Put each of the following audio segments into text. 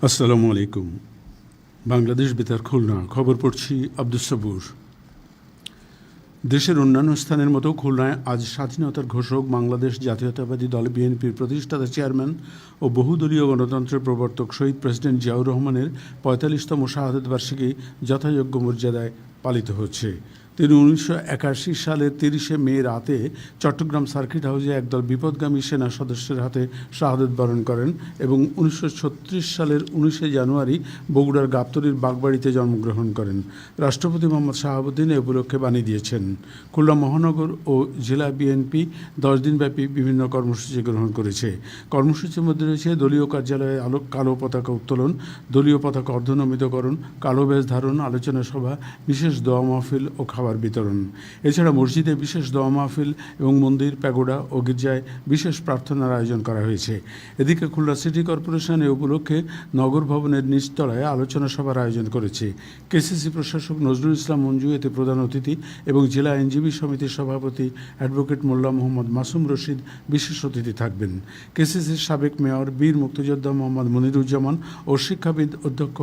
আসসালামু আলাইকুম। বাংলাদেশ বেতার খুলনা, খবর পড়ছি আব্দুস সবুর। দেশের অন্যান্য স্থানের মতো খুলনায় আজ স্বাধীনতার ঘোষক বাংলাদেশ জাতীয়তাবাদী দল বিএনপির প্রতিষ্ঠাতা চেয়ারম্যান ও বহুদলীয় গণতন্ত্রের প্রবর্তক শহীদ প্রেসিডেন্ট জিয়াউর রহমানের ৪৫তম শাহাদত বার্ষিকী যথাযোগ্য মর্যাদায় পালিত হচ্ছে। তিনি ১৯৮১ সালের ৩০শে মে রাতে চট্টগ্রাম সার্কিট হাউসে একদল বিপদগামী সেনা সদস্যের হাতে শাহাদত বরণ করেন এবং ১৯৩৬ সালের ১৯শে জানুয়ারি বগুড়ার গাবতলীর বাগবাড়িতে জন্মগ্রহণ করেন। রাষ্ট্রপতি মোহাম্মদ শাহাবুদ্দিন এ উপলক্ষে বাণী দিয়েছেন। খুলনা মহানগর ও জেলা বিএনপি ১০ দিনব্যাপী বিভিন্ন কর্মসূচি গ্রহণ করেছে। কর্মসূচির মধ্যে রয়েছে দলীয় কার্যালয়ে কালো পতাকা উত্তোলন, দলীয় পতাকা অর্ধনমিতকরণ, কালো ব্যাজ ধারণ, আলোচনা সভা, বিশেষ দোয়া মাহফিল ও খাবার বিতরণ। এছাড়া মসজিদে বিশেষ দোয়া মাহফিল এবং মন্দির, প্যাগোডা ও গির্জায় বিশেষ প্রার্থনার আয়োজন করা হয়েছে। এদিকে খুলনা সিটি কর্পোরেশন এ উপলক্ষে নগর ভবনের নিচতলায় আলোচনা সভার আয়োজন করেছে। কেসিসি প্রশাসক নজরুল ইসলাম মঞ্জু এতে প্রধান অতিথি এবং জেলা আইনজীবী সমিতির সভাপতি অ্যাডভোকেট মোল্লা মোহাম্মদ মাসুম রশিদ বিশেষ অতিথি থাকবেন। কেসিসির সাবেক মেয়র বীর মুক্তিযোদ্ধা মোহাম্মদ মনিরুজ্জামান ও শিক্ষাবিদ অধ্যক্ষ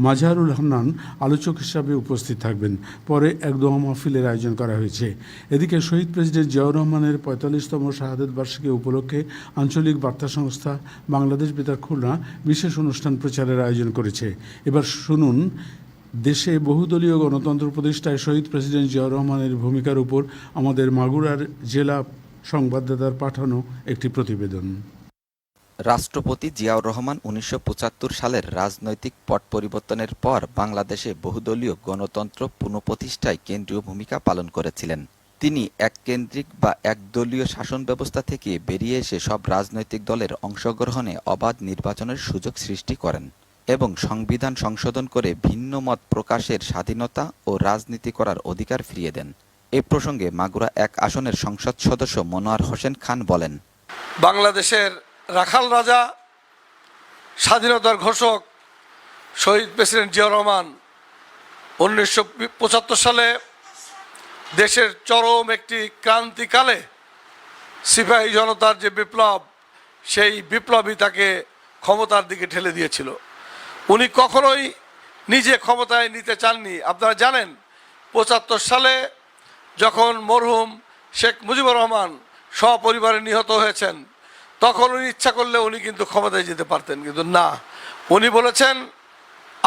মাজারুল হান্নান আলোচক হিসাবে উপস্থিত থাকবেন। পরে এক দোয়া মাহফিলের আয়োজন করা হয়েছে। এদিকে শহীদ প্রেসিডেন্ট জিয়াউর রহমানের ৪৫তম শাহাদত বার্ষিকী উপলক্ষে আঞ্চলিক বার্তা সংস্থা বাংলাদেশ বেতার খুলনা বিশেষ অনুষ্ঠান প্রচারের আয়োজন করেছে। এবার শুনুন দেশে বহুদলীয় গণতন্ত্র প্রতিষ্ঠায় শহীদ প্রেসিডেন্ট জিয়াউর রহমানের ভূমিকার উপর আমাদের মাগুরার জেলা সংবাদদাতার পাঠানো একটি প্রতিবেদন। রাষ্ট্রপতি জিয়াউর রহমান ১৯৭৫ সালের রাজনৈতিক পট পরিবর্তনের পর বাংলাদেশে বহুদলীয় গণতন্ত্র পুনঃপ্রতিষ্ঠায় কেন্দ্রীয় ভূমিকা পালন করেছিলেন। তিনি এককেন্দ্রিক বা একদলীয় শাসন ব্যবস্থা থেকে বেরিয়ে এসে সব রাজনৈতিক দলের অংশগ্রহণে অবাধ নির্বাচনের সুযোগ সৃষ্টি করেন এবং সংবিধান সংশোধন করে ভিন্ন মত প্রকাশের স্বাধীনতা ও রাজনীতি করার অধিকার ফিরিয়ে দেন। এ প্রসঙ্গে মাগুরা ১ আসনের সংসদ সদস্য মনোয়ার হোসেন খান বলেন, বাংলাদেশের রাখাল রাজা, স্বাধীনতার ঘোষক শহীদ প্রেসিডেন্ট জিয়াউর রহমান ১৯৭৫ সালে দেশের চরম একটি ক্রান্তিকালে সিপাহী জনতার যে বিপ্লব, সেই বিপ্লবই তাকে ক্ষমতার দিকে ঠেলে দিয়েছিল। উনি কখনোই নিজে ক্ষমতায় নিতে চাননি। আপনারা জানেন ৭৫ সালে যখন মরহুম শেখ মুজিবুর রহমান সপরিবারে নিহত হয়েছেন, তখন উনি ইচ্ছা করলে উনি কিন্তু ক্ষমতায় যেতে পারতেন, কিন্তু না, উনি বলেছেন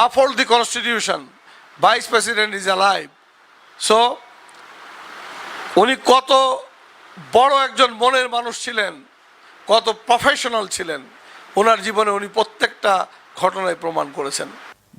uphold the constitution, vice president is alive. So উনি কত বড় একজন মনের মানুষ ছিলেন, কত প্রফেশনাল ছিলেন, ওনার জীবনে উনি প্রত্যেকটা ঘটনায় প্রমাণ করেছেন।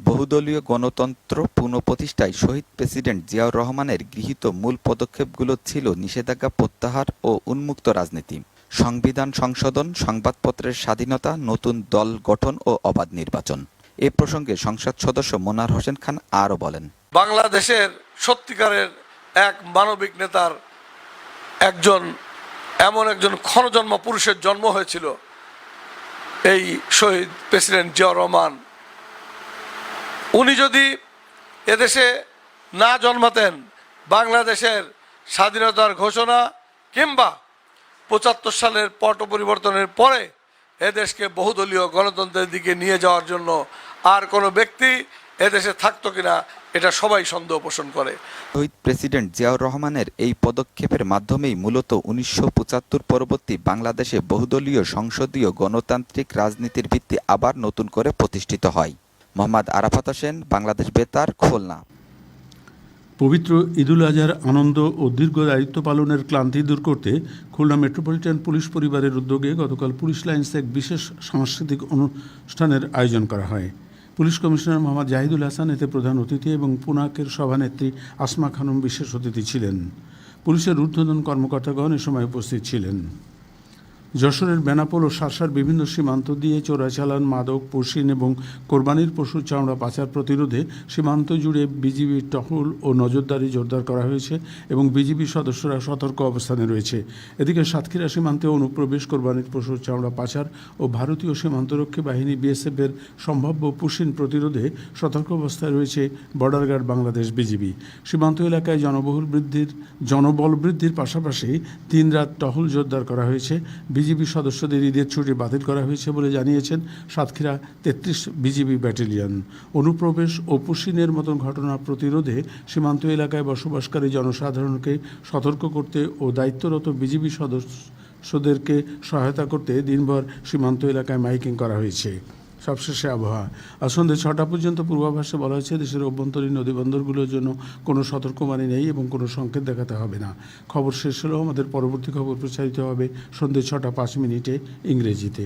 বহুদলীয় গণতন্ত্র পুনঃপ্রতিষ্ঠায় শহীদ প্রেসিডেন্ট জিয়াউর রহমানের গৃহীত মূল পদক্ষেপগুলো ছিল নিষেধাজ্ঞা প্রত্যাহার ও উন্মুক্ত রাজনীতি, সংবিধান সংশোধন, সংবাদপত্রের স্বাধীনতা, নতুন দল গঠন ও অবাধ নির্বাচন। এ প্রসঙ্গে সংসদ সদস্য মনোয়ার হোসেন খান আরও বলেন, বাংলাদেশের সত্যিকারের এক মানবিক নেতার এমন একজন ক্ষণজন্ম পুরুষের জন্ম হয়েছিল এই শহীদ প্রেসিডেন্ট জিয়াউর রহমান। উনি যদি এদেশে না জন্মাতেন, বাংলাদেশের স্বাধীনতার ঘোষণা কিংবা ৭৫ সালের পট পরিবর্তনের পরে এদেশকে বহুদলীয় গণতন্ত্রের দিকে নিয়ে যাওয়ার জন্য আর কোনো ব্যক্তি এদেশে থাকতো কিনা, এটা সবাই সন্দেহ পোষণ করে। শহীদ প্রেসিডেন্ট জিয়াউর রহমানের এই পদক্ষেপের মাধ্যমেই মূলত ১৯৭৫ পরবর্তী বাংলাদেশে বহুদলীয় সংসদীয় গণতান্ত্রিক রাজনীতির ভিত্তি আবার নতুন করে প্রতিষ্ঠিত হয়। মোহাম্মদ আরাফাত হোসেন, বাংলাদেশ বেতার, খুলনা। পবিত্র ঈদুল আজহার আনন্দ ও দীর্ঘ দায়িত্ব পালনের ক্লান্তি দূর করতে খুলনা মেট্রোপলিটন পুলিশ পরিবারের উদ্যোগে গতকাল পুলিশ লাইন্সে এক বিশেষ সাংস্কৃতিক অনুষ্ঠানের আয়োজন করা হয়। পুলিশ কমিশনার মোহাম্মদ জাহিদুল হাসান এতে প্রধান অতিথি এবং পুনাকের সভানেত্রী আসমা খানম বিশেষ অতিথি ছিলেন। পুলিশের ঊর্ধ্বতন কর্মকর্তাগণ এ সময় উপস্থিত ছিলেন। যশোরের বেনাপোল ও শার্শার বিভিন্ন সীমান্ত দিয়ে চোরাচালান, মাদক, পশিন এবং কোরবানির পশুর চামড়া পাচার প্রতিরোধে সীমান্ত জুড়ে বিজিবির টহল ও নজরদারি জোরদার করা হয়েছে এবং বিজিবি সদস্যরা সতর্ক অবস্থানে রয়েছে। এদিকে সাতক্ষীরা সীমান্তে অনুপ্রবেশ, কোরবানির পশুর চামড়া পাচার ও ভারতীয় সীমান্তরক্ষী বাহিনী বিএসএফের সম্ভাব্য পশিন প্রতিরোধে সতর্ক অবস্থায় রয়েছে বর্ডার গার্ড বাংলাদেশ বিজিবি। সীমান্ত এলাকায় জনবল বৃদ্ধির পাশাপাশি ৩ রাত টহল জোরদার করা হয়েছে। বিজিবি বিজিবি সদস্যদের ঈদের ছুটি বাতিল করা হয়েছে বলে জানিয়েছেন সাতক্ষীরা ৩৩ বিজিবি ব্যাটালিয়ন। অনুপ্রবেশ ও পুশিনের মতন ঘটনা প্রতিরোধে সীমান্ত এলাকায় বসবাসকারী জনসাধারণকে সতর্ক করতে ও দায়িত্বরত বিজিবি সদস্যদেরকে সহায়তা করতে দিনভর সীমান্ত এলাকায় মাইকিং করা হয়েছে। সবশেষে আবহাওয়া। আজ সন্ধ্যে ৬টা পর্যন্ত পূর্বাভাসে বলা হয়েছে দেশের অভ্যন্তরীণ নদীবন্দরগুলোর জন্য কোনো সতর্কবাণী নেই এবং কোনো সংকেত দেখাতে হবে না। খবর শেষ হলেও আমাদের পরবর্তী খবর প্রচারিত হবে সন্ধ্যে ৬টা ৫ মিনিটে ইংরেজিতে।